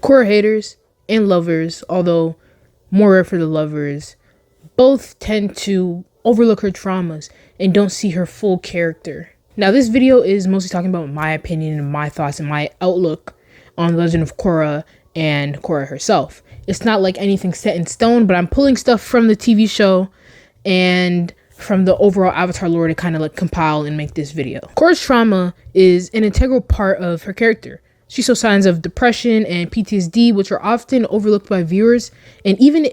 Korra haters and lovers, although more rare for the lovers, both tend to overlook her traumas and don't see her full character. Now, this video is mostly talking about my opinion and my thoughts and my outlook on The Legend of Korra and Korra herself. It's not like anything set in stone, but I'm pulling stuff from the TV show and from the overall Avatar lore to kind of like compile and make this video. Korra's trauma is an integral part of her character. She shows signs of depression and PTSD, which are often overlooked by viewers and even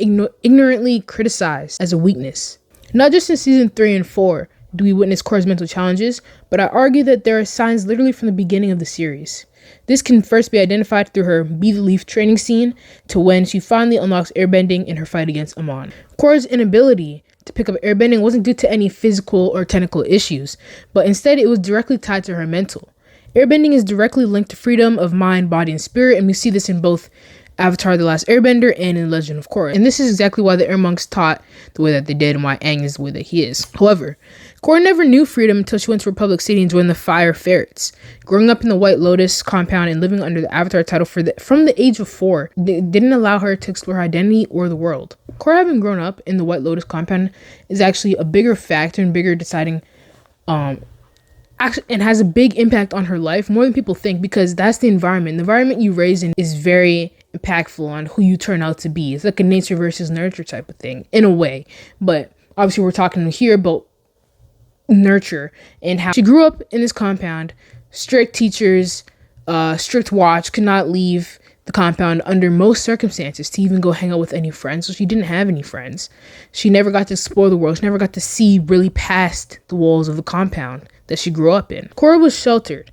ignorantly criticized as a weakness. Not just in season 3 and 4 do we witness Korra's mental challenges, but I argue that there are signs literally from the beginning of the series. This can first be identified through her Be the Leaf training scene to when she finally unlocks airbending in her fight against Amon. Korra's inability to pick up airbending wasn't due to any physical or technical issues, but instead it was directly tied to her mental. Airbending is directly linked to freedom of mind, body, and spirit, and we see this in both Avatar: The Last Airbender and in Legend of Korra. And this is exactly why the Air Monks taught the way that they did and why Aang is the way that he is. However, Korra never knew freedom until she went to Republic City and joined the Fire Ferrets. Growing up in the White Lotus compound and living under the Avatar title from the age of 4 didn't allow her to explore her identity or the world. Korra having grown up in the White Lotus compound is actually a bigger factor and bigger deciding and has a big impact on her life, more than people think, because that's the environment. The environment you raise in is very impactful on who you turn out to be. It's like a nature versus nurture type of thing in a way, but obviously we're talking here about nurture and how she grew up in this compound. Strict teachers, strict watch, could not leave the compound under most circumstances to even go hang out with any friends. So she didn't have any friends. She never got to explore the world. She never got to see really past the walls of the compound that she grew up in. Korra was sheltered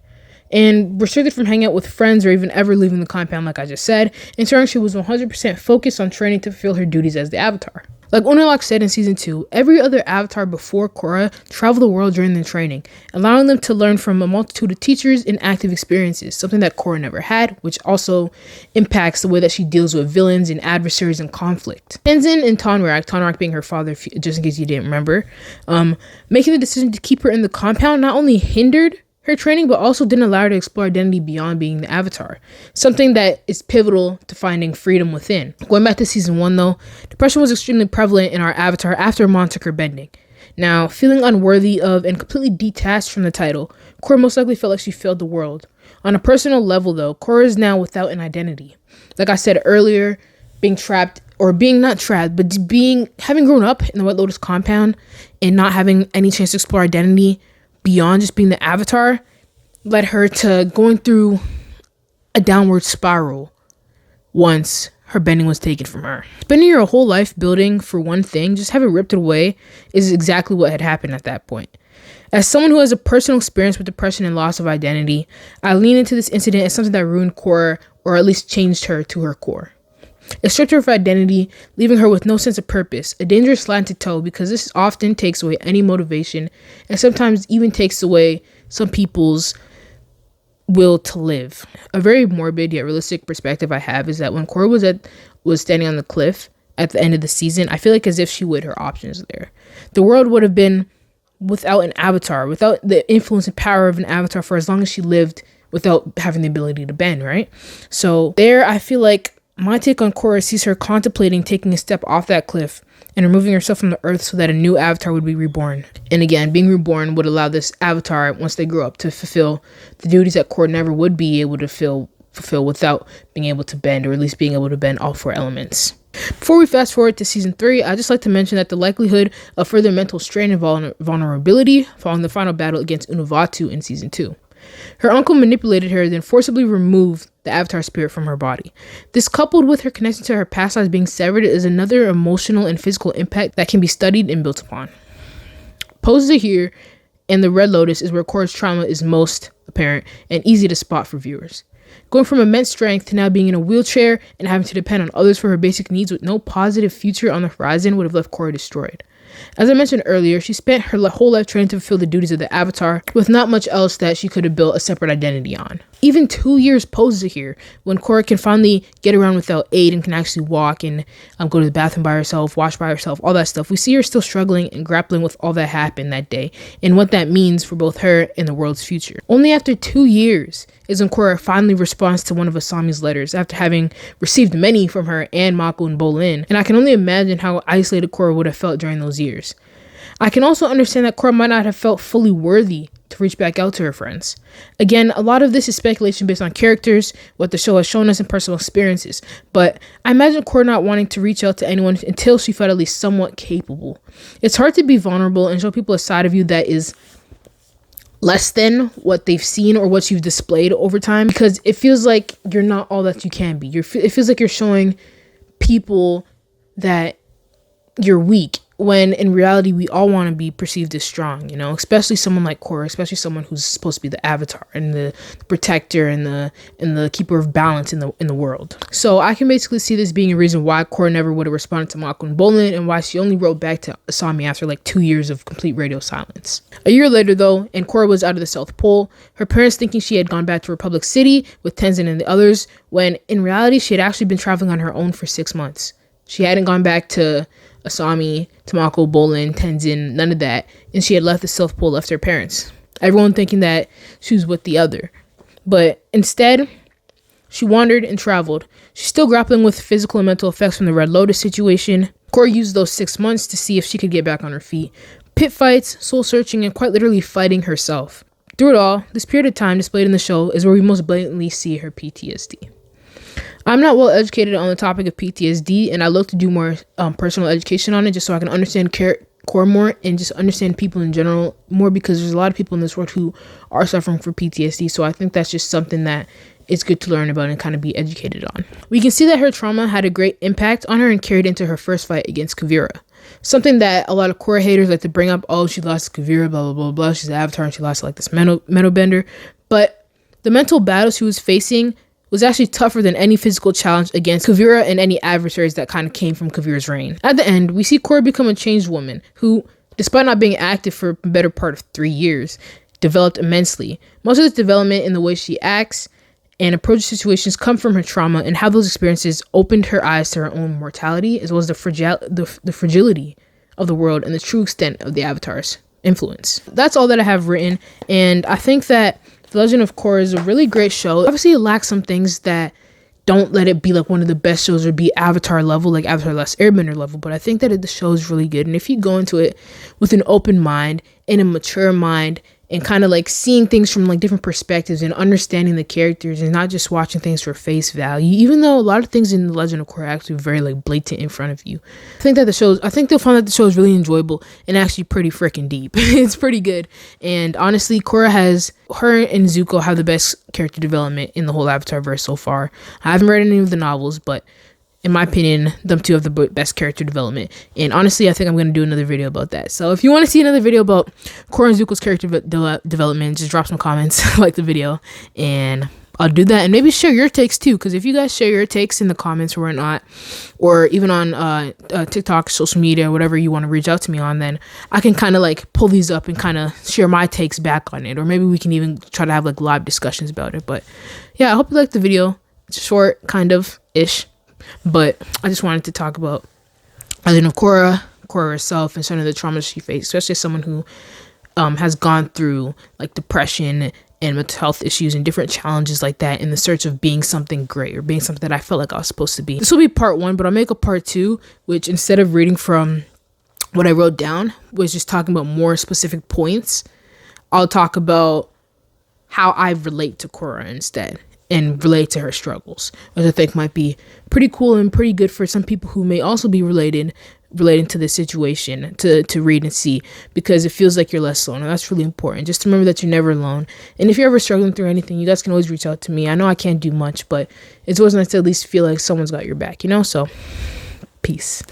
and restricted from hanging out with friends or even ever leaving the compound, like I just said. In turn, she was 100% focused on training to fulfill her duties as the Avatar. Like Unalaq said in season 2, every other Avatar before Korra traveled the world during their training, allowing them to learn from a multitude of teachers and active experiences, something that Korra never had, which also impacts the way that she deals with villains and adversaries and conflict. Tenzin and Tonraq being her father, just in case you didn't remember, making the decision to keep her in the compound not only hindered her training, but also didn't allow her to explore identity beyond being the Avatar, something that is pivotal to finding freedom within. Going back to season 1 though, depression was extremely prevalent in our Avatar after Amon took her bending. Now, feeling unworthy of and completely detached from the title, Korra most likely felt like she failed the world. On a personal level though, Korra is now without an identity. Like I said earlier, being trapped, or being not trapped, but having grown up in the White Lotus compound and not having any chance to explore identity beyond just being the Avatar, led her to going through a downward spiral once her bending was taken from her. Spending your whole life building for one thing, just have it ripped away, is exactly what had happened at that point. As someone who has a personal experience with depression and loss of identity, I lean into this incident as something that ruined Korra, or at least changed her to her core. It stripped her of identity, leaving her with no sense of purpose, a dangerous line to toe because this often takes away any motivation and sometimes even takes away some people's will to live. A very morbid yet realistic perspective I have is that when Korra was standing on the cliff at the end of the season, I feel like as if she weighed her options there. The world would have been without an Avatar, without the influence and power of an Avatar for as long as she lived without having the ability to bend, right? So there, I feel like my take on Korra sees her contemplating taking a step off that cliff and removing herself from the earth so that a new Avatar would be reborn. And again, being reborn would allow this Avatar, once they grow up, to fulfill the duties that Korra never would be able to fulfill without being able to bend, or at least being able to bend all 4 elements. Before we fast forward to season 3, I'd just like to mention that the likelihood of further mental strain and vulnerability following the final battle against Unavatu in season 2. Her uncle manipulated her, then forcibly removed the Avatar spirit from her body. This, coupled with her connection to her past lives being severed, is another emotional and physical impact that can be studied and built upon. Poses are here, and the Red Lotus is where Korra's trauma is most apparent and easy to spot for viewers. Going from immense strength to now being in a wheelchair and having to depend on others for her basic needs with no positive future on the horizon would have left Korra destroyed. As I mentioned earlier, she spent her whole life trying to fulfill the duties of the Avatar with not much else that she could have built a separate identity on. Even 2 years post here, when Korra can finally get around without aid and can actually walk and go to the bathroom by herself, wash by herself, all that stuff, we see her still struggling and grappling with all that happened that day and what that means for both her and the world's future. Only after 2 years is when Korra finally responds to one of Asami's letters after having received many from her and Mako and Bolin, and I can only imagine how isolated Korra would have felt during those years. I can also understand that Korra might not have felt fully worthy to reach back out to her friends. Again, a lot of this is speculation based on characters, what the show has shown us, and personal experiences, but I imagine Korra not wanting to reach out to anyone until she felt at least somewhat capable. It's hard to be vulnerable and show people a side of you that is less than what they've seen or what you've displayed over time, because it feels like you're not all that you can be. It feels like you're showing people that you're weak, when in reality we all want to be perceived as strong, especially someone like Korra, especially someone who's supposed to be the Avatar and the protector and the keeper of balance in the world. So I can basically see this being a reason why Korra never would have responded to Mako and Bolin, and why she only wrote back to Asami after 2 years of complete radio silence. A year later though, and Korra was out of the South Pole, her parents thinking she had gone back to Republic City with Tenzin and the others, when in reality she had actually been traveling on her own for 6 months. She hadn't gone back to Asami, Mako, Bolin, Tenzin, none of that, and she had left the South Pole, left her parents. Everyone thinking that she was with the other. But instead, she wandered and traveled. She's still grappling with physical and mental effects from the Red Lotus situation. Korra used those 6 months to see if she could get back on her feet. Pit fights, soul searching, and quite literally fighting herself. Through it all, this period of time displayed in the show is where we most blatantly see her PTSD. I'm not well educated on the topic of PTSD, and I look to do more personal education on it just so I can understand Korra more and just understand people in general more, because there's a lot of people in this world who are suffering from PTSD. So I think that's just something that it's good to learn about and kind of be educated on. We can see that her trauma had a great impact on her and carried into her first fight against Kuvira. Something that a lot of Korra haters like to bring up, oh, she lost to Kuvira, blah, blah, blah, blah. She's an Avatar and she lost to this metal bender. But the mental battle she was facing was actually tougher than any physical challenge against Kuvira and any adversaries that kind of came from Kuvira's reign. At the end, we see Korra become a changed woman who, despite not being active for a better part of 3 years, developed immensely. Most of this development in the way she acts and approaches situations come from her trauma and how those experiences opened her eyes to her own mortality, as well as the fragility of the world and the true extent of the Avatar's influence. That's all that I have written, and I think that The Legend of Korra is a really great show. Obviously, it lacks some things that don't let it be one of the best shows or be Avatar level, like Avatar Last Airbender level, but I think that the show is really good. And if you go into it with an open mind and a mature mind and kind of seeing things from different perspectives and understanding the characters and not just watching things for face value, even though a lot of things in The Legend of Korra are actually very blatant in front of you, I think they'll find that the show is really enjoyable and actually pretty freaking deep. It's pretty good. And honestly, her and Zuko have the best character development in the whole Avatar verse so far. I haven't read any of the novels, but in my opinion, them two have the best character development. And honestly, I think I'm going to do another video about that. So if you want to see another video about Korra and Zuko's character development, just drop some comments, like the video, and I'll do that. And maybe share your takes too, because if you guys share your takes in the comments or whatnot, or even on TikTok, social media, whatever you want to reach out to me on, then I can kind of pull these up and kind of share my takes back on it. Or maybe we can even try to have live discussions about it. But yeah, I hope you liked the video. It's short, kind of-ish. But I just wanted to talk about Legend of Korra herself, and some of the traumas she faced, especially as someone who has gone through depression and mental health issues and different challenges like that in the search of being something great or being something that I felt like I was supposed to be. This will be part 1, but I'll make a part 2, which instead of reading from what I wrote down, was just talking about more specific points. I'll talk about how I relate to Korra instead, and relate to her struggles, which I think might be pretty cool and pretty good for some people who may also be relating to this situation to read and see, because it feels like you're less alone, and that's really important. Just remember that you're never alone, and if you're ever struggling through anything, you guys can always reach out to me. I know I can't do much, but it's always nice to at least feel like someone's got your back, so peace.